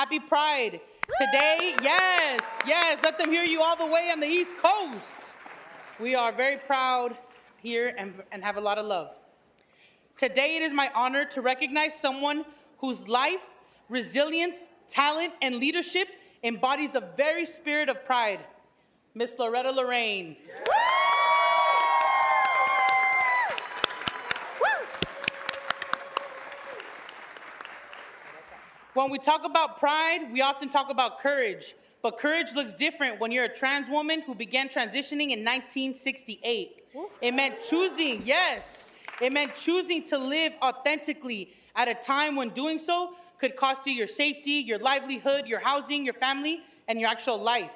Happy Pride. Today, yes, let them hear you all the way on the East Coast. We are very proud here and have a lot of love. Today, it is my honor to recognize someone whose life, resilience, talent, and leadership embodies the very spirit of Pride, Miss Loretta Lorraine. When we talk about pride, we often talk about courage, but courage looks different when you're a trans woman who began transitioning in 1968. It meant choosing, it meant choosing to live authentically at a time when doing so could cost you your safety, your livelihood, your housing, your family, and your actual life.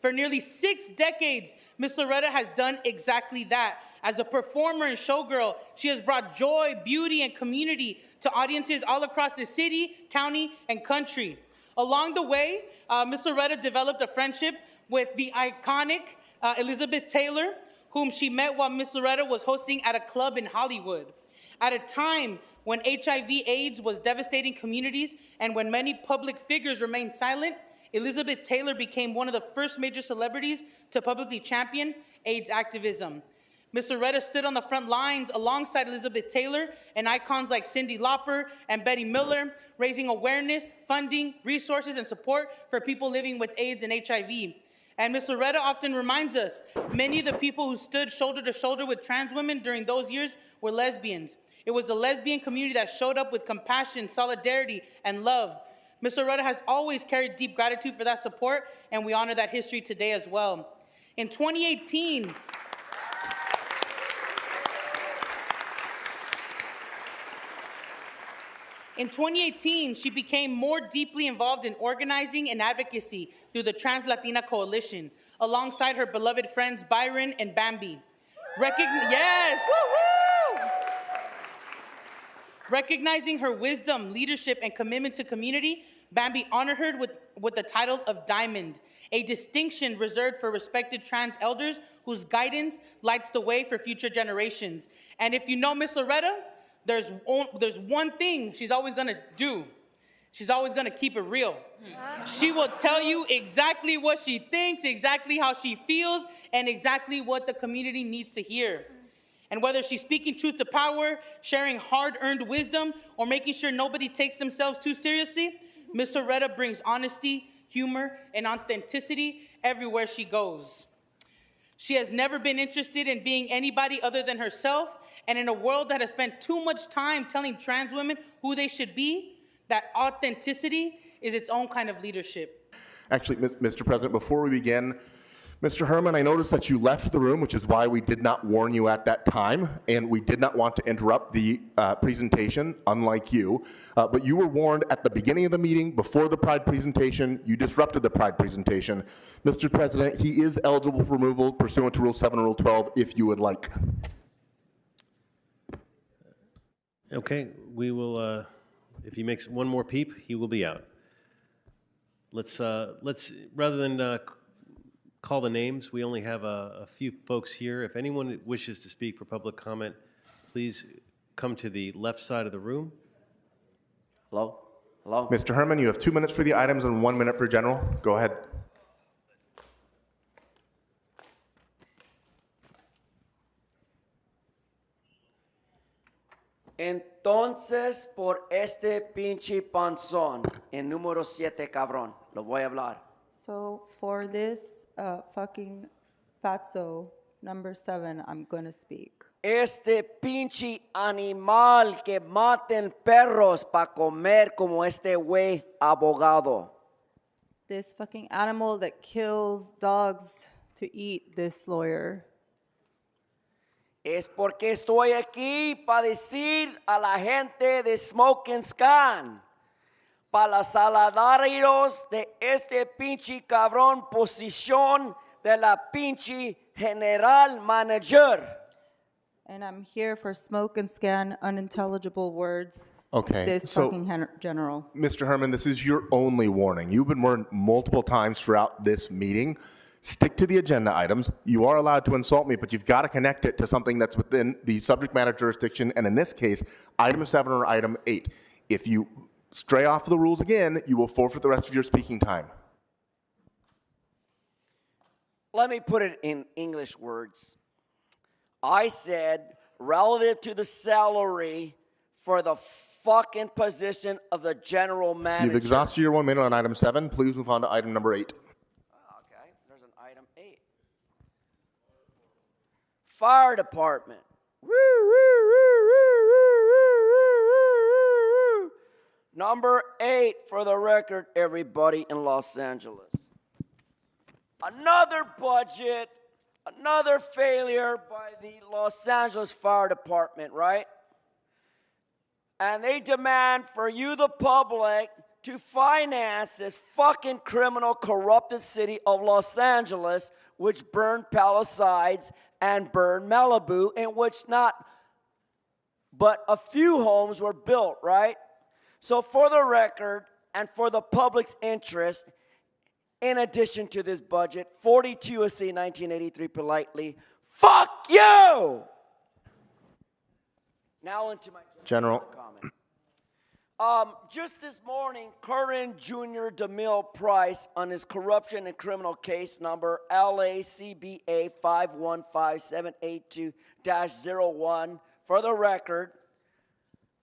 For nearly 6 decades, Miss Loretta has done exactly that. As a performer and showgirl, she has brought joy, beauty, and community to audiences all across the city, county, and country. Along the way, Miss Loretta developed a friendship with the iconic Elizabeth Taylor, whom she met while Miss Loretta was hosting at a club in Hollywood. At a time when HIV/AIDS was devastating communities and when many public figures remained silent, Elizabeth Taylor became one of the first major celebrities to publicly champion AIDS activism. Miss Loretta stood on the front lines alongside Elizabeth Taylor and icons like Cyndi Lauper and Betty Miller, raising awareness, funding, resources, and support for people living with AIDS and HIV. And Miss Loretta often reminds us, many of the people who stood shoulder to shoulder with trans women during those years were lesbians. It was the lesbian community that showed up with compassion, solidarity, and love. Miss Loretta has always carried deep gratitude for that support, and we honor that history today as well. In 2018, she became more deeply involved in organizing and advocacy through the Trans Latina Coalition, alongside her beloved friends Byron and Bambi. Recognizing her wisdom, leadership, and commitment to community, Bambi honored her with the title of Diamond, a distinction reserved for respected trans elders whose guidance lights the way for future generations. And if you know Miss Loretta, there's one thing she's always gonna do. She's always gonna keep it real. She will tell you exactly what she thinks, exactly how she feels, and exactly what the community needs to hear. And whether she's speaking truth to power, sharing hard-earned wisdom, or making sure nobody takes themselves too seriously, Miss Loretta brings honesty, humor, and authenticity everywhere she goes. She has never been interested in being anybody other than herself, and in a world that has spent too much time telling trans women who they should be, that authenticity is its own kind of leadership. Actually, Mr. President, before we begin, Mr. Herman, I noticed that you left the room, which is why we did not warn you at that time, and we did not want to interrupt the presentation, unlike you. But you were warned at the beginning of the meeting, before the Pride presentation. You disrupted the Pride presentation. Mr. President, he is eligible for removal pursuant to Rule 7 and Rule 12, if you would like. Okay, we will, if he makes one more peep, he will be out. Let's rather than call the names, we only have a few folks here. If anyone wishes to speak for public comment, please come to the left side of the room. Hello? Hello? Mr. Herman, you have 2 minutes for the items and 1 minute for general. Go ahead. Entonces, por este pinche panzón, en número 7, cabrón, lo voy a hablar. So for this fucking fatso, number 7, I'm gonna speak. Este pinche animal que maten perros pa comer como este güey abogado. This fucking animal that kills dogs to eat, this lawyer. Es porque estoy aquí para decir a la gente de Smoke and Scan, para los salarios de este pinche cabrón posición de la pinche general manager. And I'm here for smoke and scan unintelligible words. Okay, This so fucking general. Mr. Herman, this is your only warning. You've been warned multiple times throughout this meeting. Stick to the agenda items. You are allowed to insult me, but you've got to connect it to something that's within the subject matter jurisdiction, and in this case, item 7 or item 8. If you stray off the rules again, you will forfeit the rest of your speaking time. Let me put it in English words. I said, relative to the salary for the fucking position of the general manager. You've exhausted your 1 minute on item 7. Please move on to item number 8. Okay, there's an item 8. Fire department. Woo, woo, woo, woo, woo, woo, woo. Number 8 for the record, everybody in Los Angeles. Another budget, another failure by the Los Angeles Fire Department, right? And they demand for you, the public, to finance this fucking criminal, corrupted city of Los Angeles, which burned Palisades and burned Malibu, in which not but a few homes were built, right? So for the record, and for the public's interest, in addition to this budget, 42 U.S.C. 1983 politely, fuck you! Now into my General. comment. Just this morning, Curran Jr. DeMille Price, on his corruption and criminal case number LACBA 5155782-01, for the record,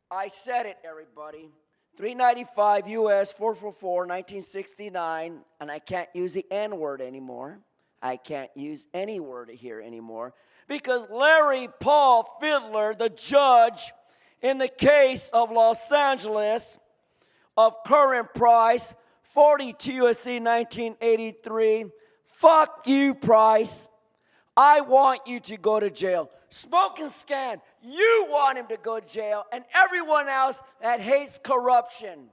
I said it, everybody, 395 U.S. 444, 1969, and I can't use the N-word anymore. I can't use any word here anymore, because Larry Paul Fiddler, the judge in the case of Los Angeles of Curran Price, 42 U.S.C. 1983, fuck you, Price. I want you to go to jail. Smoke and Scan, you want him to go to jail, and everyone else that hates corruption.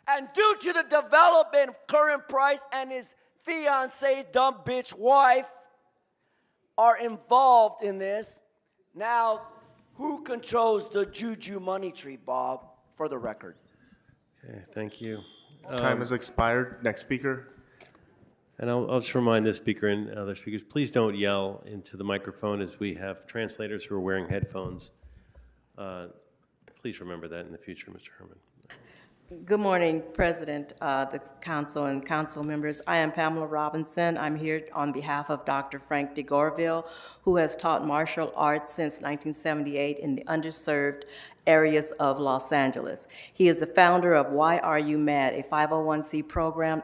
And due to the development of Curran Price and his fiancee, dumb bitch wife, are involved in this, now who controls the juju money tree, Bob, for the record? Okay, thank you. Time has expired. Next speaker. And I'll just remind this speaker and other speakers, please don't yell into the microphone as we have translators who are wearing headphones. Please remember that in the future, Mr. Herman. Good morning, President, the Council, and Council members. I am Pamela Robinson. I'm here on behalf of Dr. Frank DeGorville, who has taught martial arts since 1978 in the underserved areas of Los Angeles. He is the founder of Why Are You Mad, a 501c program,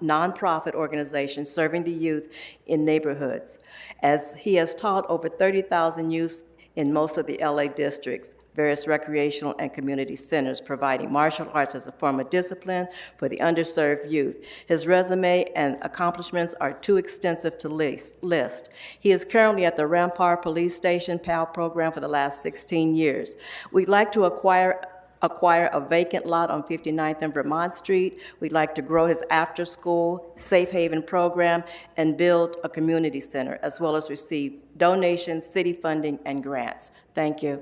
nonprofit organization serving the youth in neighborhoods. As he has taught over 30,000 youth in most of the LA districts, various recreational and community centers, providing martial arts as a form of discipline for the underserved youth. His resume and accomplishments are too extensive to list. He is currently at the Rampart Police Station PAL program for the last 16 years. We'd like to acquire a vacant lot on 59th and Vermont Street. We'd like to grow his after-school safe haven program and build a community center, as well as receive donations, city funding, and grants. Thank you.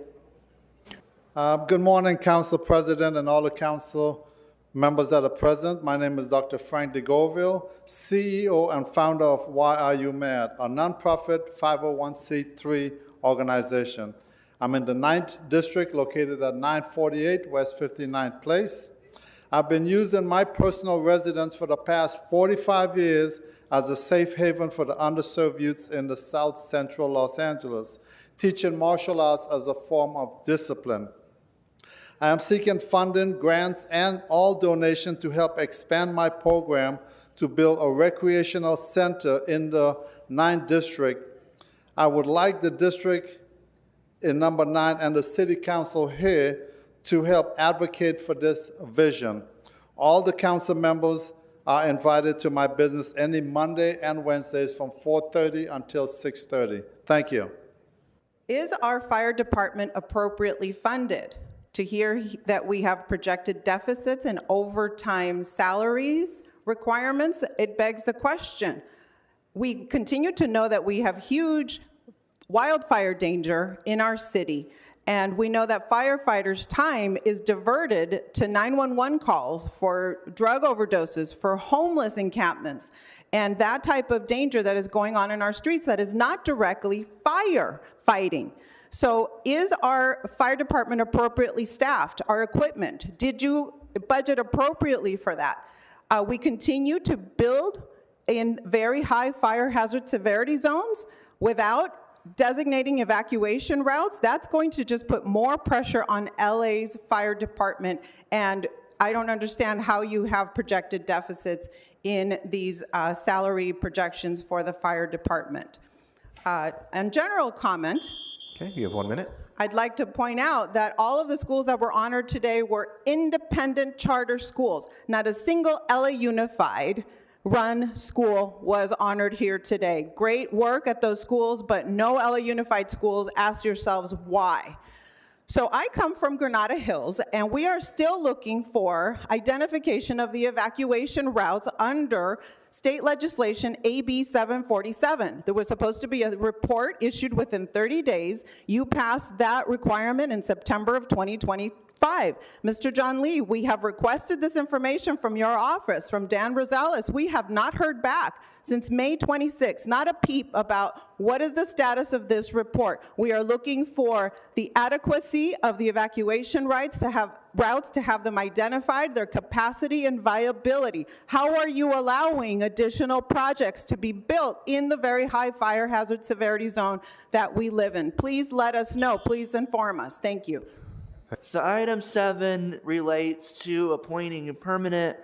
Good morning, Council President and all the council members that are present. My name is Dr. Frank DeGorville, CEO and founder of Why Are You Mad, a nonprofit 501c3 organization. I'm in the 9th District, located at 948 West 59th Place. I've been using my personal residence for the past 45 years as a safe haven for the underserved youths in the South Central Los Angeles, teaching martial arts as a form of discipline. I am seeking funding, grants, and all donations to help expand my program to build a recreational center in the 9th District. I would like the district in number 9 and the city council here to help advocate for this vision. All the council members are invited to my business any Monday and Wednesdays from 4:30 until 6:30. Thank you. Is our fire department appropriately funded? To hear that we have projected deficits and overtime salaries requirements, it begs the question. We continue to know that we have huge wildfire danger in our city, and we know that firefighters' time is diverted to 911 calls for drug overdoses, for homeless encampments, and that type of danger that is going on in our streets that is not directly firefighting. So is our fire department appropriately staffed, our equipment? Did you budget appropriately for that. We continue to build in very high fire hazard severity zones without designating evacuation routes. That's going to just put more pressure on LA's fire department, and I don't understand how you have projected deficits in these salary projections for the fire department. And general comment, Okay, you have 1 minute. I'd like to point out that all of the schools that were honored today were independent charter schools. Not a single LA Unified run school was honored here today. Great work at those schools, but no LA Unified schools. Ask yourselves why. So I come from Granada Hills, and we are still looking for identification of the evacuation routes under state legislation AB 747. There was supposed to be a report issued within 30 days. You passed that requirement in September of 2025. Mr. John Lee, we have requested this information from your office, from Dan Rosales. We have not heard back since May 26. Not a peep about what is the status of this report. We are looking for the adequacy of the evacuation routes to have them identified, their capacity and viability. How are you allowing additional projects to be built in the very high fire hazard severity zone that we live in? Please let us know. Please inform us. Thank you. So item 7 relates to appointing a permanent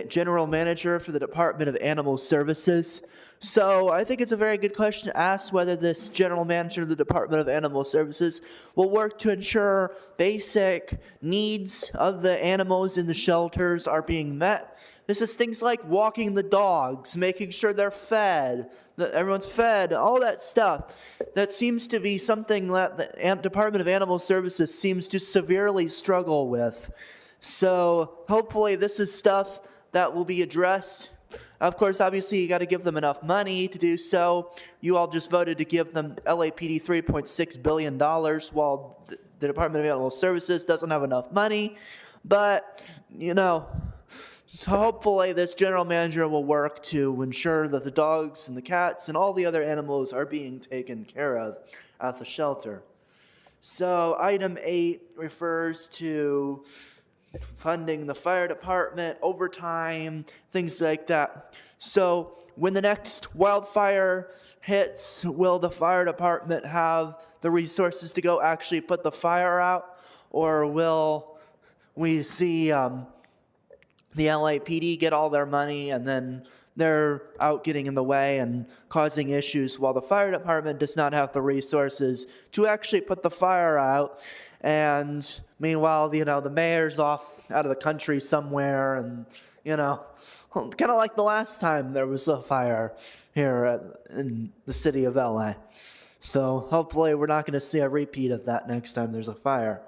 general manager for the Department of Animal Services. So I think it's a very good question to ask whether this general manager of the Department of Animal Services will work to ensure basic needs of the animals in the shelters are being met. This is things like walking the dogs, making sure they're fed, that everyone's fed, all that stuff. That seems to be something that the Department of Animal Services seems to severely struggle with. So hopefully this is stuff that will be addressed. Of course, obviously, you got to give them enough money to do so. You all just voted to give them LAPD $3.6 billion while the Department of Animal Services doesn't have enough money. But, you know, so hopefully this general manager will work to ensure that the dogs and the cats and all the other animals are being taken care of at the shelter. So item 8 refers to funding the fire department, overtime, things like that. So when the next wildfire hits, will the fire department have the resources to go actually put the fire out? Or will we see the LAPD get all their money and then they're out getting in the way and causing issues while the fire department does not have the resources to actually put the fire out? And meanwhile, you know, the mayor's off out of the country somewhere, and, you know, kind of like the last time there was a fire here in the city of LA. So hopefully we're not going to see a repeat of that next time there's a fire.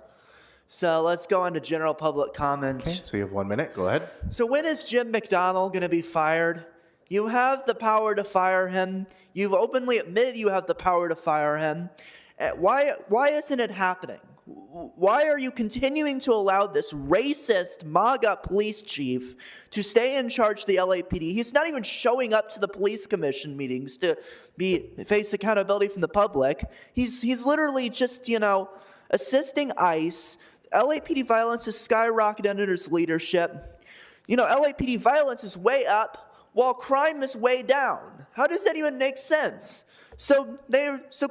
So let's go on to general public comments. Okay, so you have 1 minute. Go ahead. So when is Jim McDonnell going to be fired? You have the power to fire him. You've openly admitted you have the power to fire him. Why isn't it happening? Why are you continuing to allow this racist MAGA police chief to stay in charge of the LAPD? He's not even showing up to the police commission meetings to face accountability from the public. He's literally just, you know, assisting ICE. LAPD violence is skyrocketed under his leadership. You know, LAPD violence is way up while crime is way down. How does that even make sense? So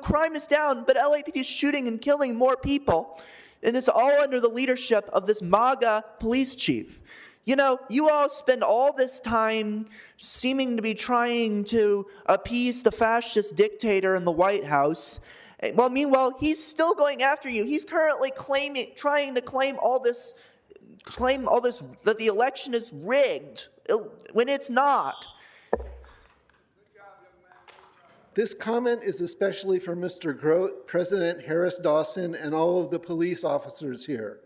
crime is down, but LAPD is shooting and killing more people. And it's all under the leadership of this MAGA police chief. You know, you all spend all this time seeming to be trying to appease the fascist dictator in the White House. Well, meanwhile, he's still going after you. He's currently trying to claim all this, that the election is rigged when it's not. This comment is especially for Mr. Grote, President Harris Dawson, and all of the police officers here.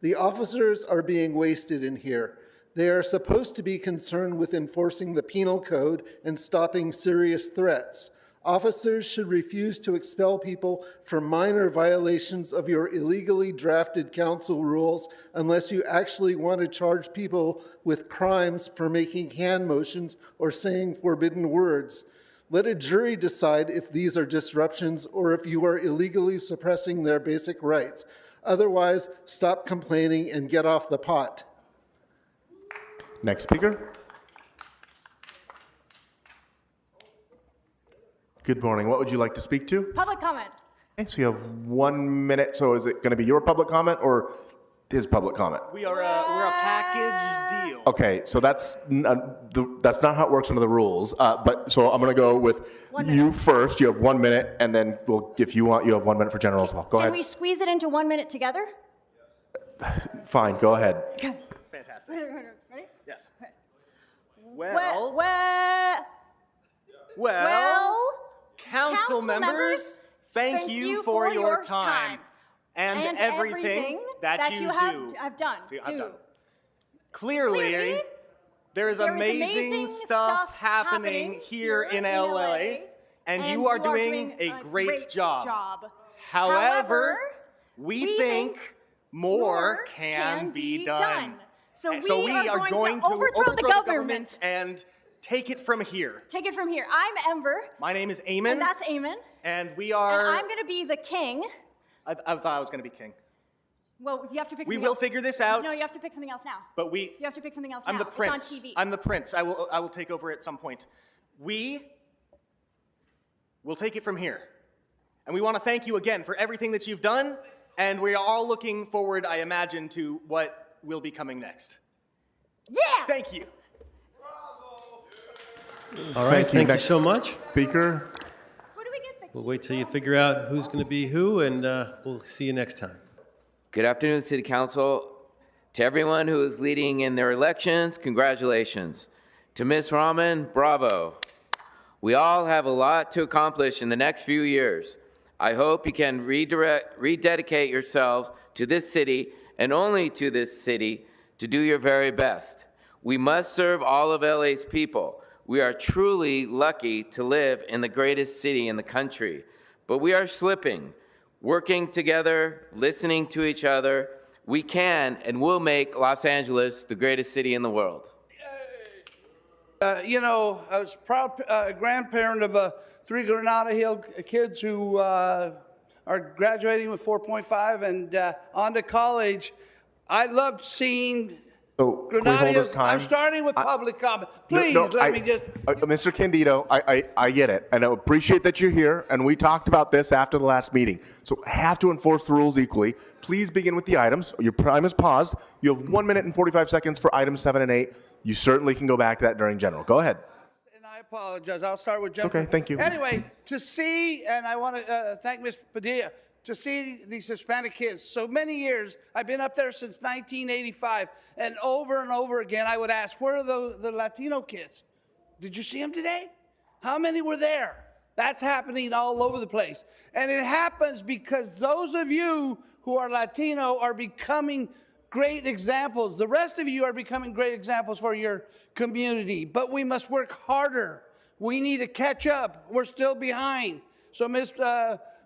The officers are being wasted in here. They are supposed to be concerned with enforcing the penal code and stopping serious threats. Officers should refuse to expel people for minor violations of your illegally drafted council rules unless you actually want to charge people with crimes for making hand motions or saying forbidden words. Let a jury decide if these are disruptions or if you are illegally suppressing their basic rights. Otherwise, stop complaining and get off the pot. Next speaker. Good morning. What would you like to speak to? Public comment. Okay, so you have 1 minute. So is it going to be your public comment or his public comment? We're a package deal. Okay, so that's not how it works under the rules. But so I'm going to go with you first. You have 1 minute, and then if you want, you have 1 minute for general as well. Go Can ahead. we squeeze it into 1 minute together? Fine, go ahead. Fantastic. Ready? Yes. Well, council members, thank you for your time and everything that you have done. Clearly, there is amazing stuff happening here in LA, and you are doing a great job. However, we think more can be done. So we are going to overthrow the government and take it from here. Take it from here. I'm Ember. My name is Eamon. And that's Eamon. And we are... And I'm going to be the king. I thought I was going to be king. Well, you have to pick something else. We will figure this out. No, you have to pick something else now. But You have to pick something else I'm now. the prince. It's on TV. I'm the prince. I will take over at some point. We will take it from here. And we want to thank you again for everything that you've done. And we are all looking forward, I imagine, to what will be coming next. Yeah! Thank you. All right, thank you Next so much. Speaker. What do we get? We'll wait till you figure out who's going to be who, and we'll see you next time. Good afternoon, City Council. To everyone who is leading in their elections, congratulations. To Ms. Rahman, bravo. We all have a lot to accomplish in the next few years. I hope you can rededicate yourselves to this city and only to this city to do your very best. We must serve all of LA's people. We are truly lucky to live in the greatest city in the country, but we are slipping. Working together, listening to each other, we can and will make Los Angeles the greatest city in the world. You know, I was proud grandparent of 3 Granada Hill kids who are graduating with 4.5 and on to college. I loved seeing So, can we Granada hold this Hills. time? I'm starting with public comment. No, Please, no, let me just... Mr. Candido, I get it, and I appreciate that you're here, and we talked about this after the last meeting. So have to enforce the rules equally. Please begin with the items. Your time is paused. You have 1 minute and 45 seconds for items 7 and 8. You certainly can go back to that during general. Go ahead. And I apologize. I'll start with Jennifer. okay, thank you. Anyway, to see, and I want to thank Ms. Padilla, to see these Hispanic kids. So many years, I've been up there since 1985, and over again, I would ask, where are the Latino kids? Did you see them today? How many were there? That's happening all over the place. And it happens because those of you who are Latino are becoming great examples. The rest of you are becoming great examples for your community, but we must work harder. We need to catch up. We're still behind. So Ms.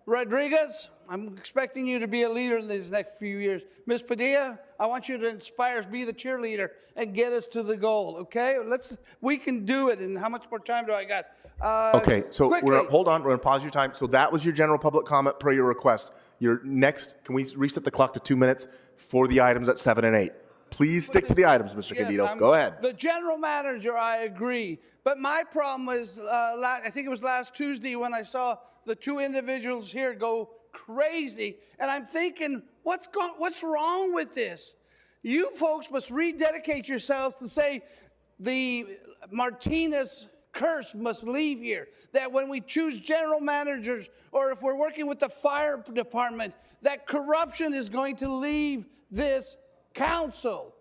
Rodriguez, I'm expecting you to be a leader in these next few years. Ms. Padilla, I want you to inspire us, be the cheerleader, and get us to the goal, okay? We can do it. And how much more time do I got? Okay, so hold on, we're going to pause your time. So that was your general public comment per your request. Your next, can we reset the clock to 2 minutes for the items at 7 and 8? Please stick to the items, Mr. Candido. Go ahead. The general manager, I agree. But my problem was, I think it was last Tuesday when I saw the 2 individuals here go crazy. And I'm thinking, what's wrong with this? You folks must rededicate yourselves to say the Martinez curse must leave here. That when we choose general managers, or if we're working with the fire department, that corruption is going to leave this council.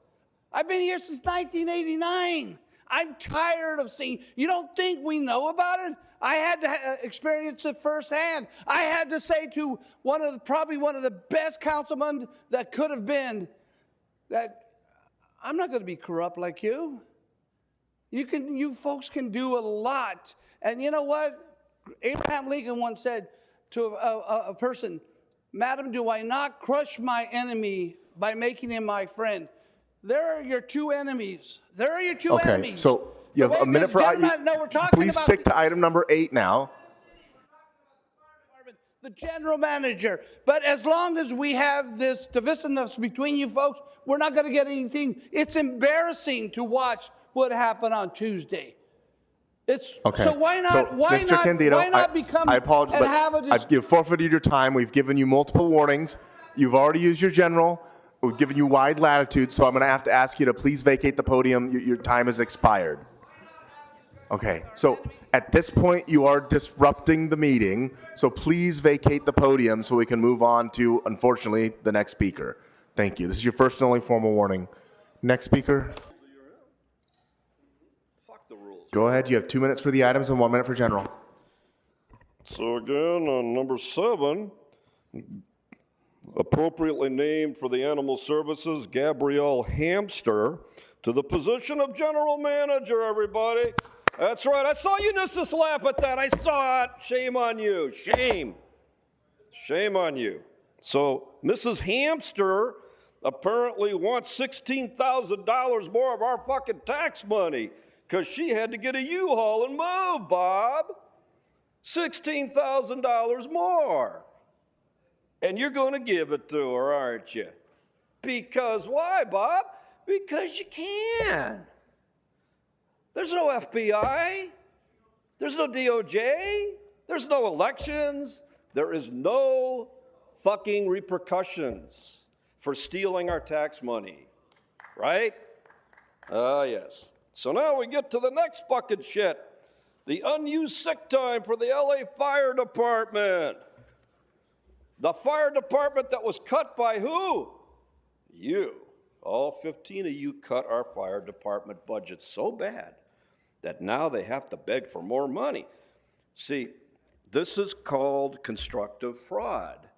I've been here since 1989. I'm tired of seeing, you don't think we know about it? I had to experience it firsthand. I had to say to probably one of the best councilmen that could have been, that I'm not going to be corrupt like you. You folks can do a lot. And you know what? Abraham Lincoln once said to a person, "Madam, do I not crush my enemy by making him my friend?" There are your 2 enemies. There are your 2 enemies. Okay, so you have a minute for please stick to item number 8 now. The general manager. But as long as we have this divisiveness between you folks, we're not going to get anything. It's embarrassing to watch what happened on Tuesday. It's Okay. so why not? So, why Mr. not? Candido, why not become? I apologize, and but have a you've forfeited your time. We've given you multiple warnings. You've already used your general. We've given you wide latitude, so I'm going to have to ask you to please vacate the podium. Your time has expired. Okay, so at this point, you are disrupting the meeting, so please vacate the podium so we can move on to, unfortunately, the next speaker. Thank you. This is your first and only formal warning. Next speaker. Go ahead. You have 2 minutes for the items and 1 minute for general. So again, on number 7, appropriately named for the Animal Services, Gabrielle Hamster, to the position of General Manager, everybody. That's right. I saw you just laugh at that. I saw it. Shame on you. Shame. Shame on you. So Mrs. Hamster apparently wants $16,000 more of our fucking tax money because she had to get a U-Haul and move, Bob. $16,000 more. And you're going to give it to her, aren't you? Because why, Bob? Because you can. There's no FBI. There's no DOJ. There's no elections. There is no fucking repercussions for stealing our tax money. Right? Yes. So now we get to the next fucking shit. The unused sick time for the LA Fire Department. The fire department that was cut by who? You. All 15 of you cut our fire department budget so bad that now they have to beg for more money. See, this is called constructive fraud.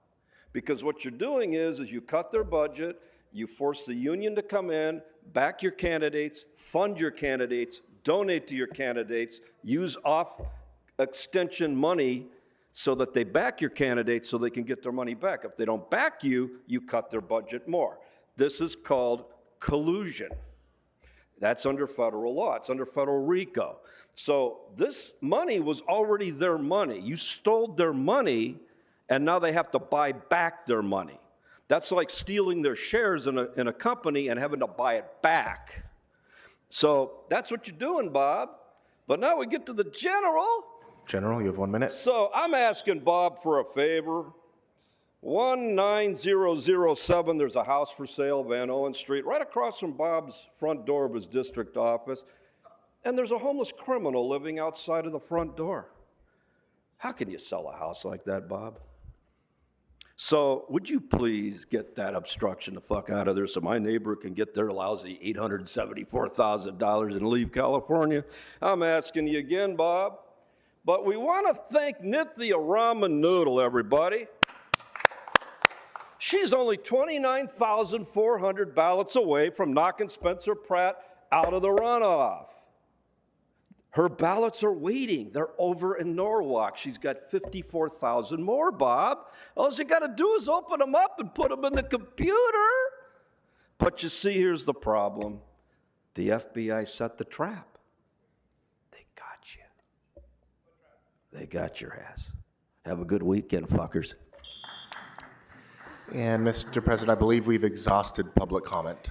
Because what you're doing is you cut their budget, you force the union to come in, back your candidates, fund your candidates, donate to your candidates, use off extension money so that they back your candidates so they can get their money back. If they don't back you, you cut their budget more. This is called collusion. That's under federal law. It's under federal RICO. So this money was already their money. You stole their money, and now they have to buy back their money. That's like stealing their shares in a company and having to buy it back. So that's what you're doing, Bob. But now we get to the general. General, you have 1 minute. So I'm asking Bob for a favor. 19007, there's a house for sale, Van Owen Street, right across from Bob's front door of his district office. And there's a homeless criminal living outside of the front door. How can you sell a house like that, Bob? So would you please get that obstruction the fuck out of there so my neighbor can get their lousy $874,000 and leave California? I'm asking you again, Bob. But we want to thank Nithya Raman Noodle, everybody. She's only 29,400 ballots away from knocking Spencer Pratt out of the runoff. Her ballots are waiting. They're over in Norwalk. She's got 54,000 more, Bob. All you got to do is open them up and put them in the computer. But you see, here's the problem. The FBI set the trap. They got you. They got your ass. Have a good weekend, fuckers. And Mr. President, I believe we've exhausted public comment.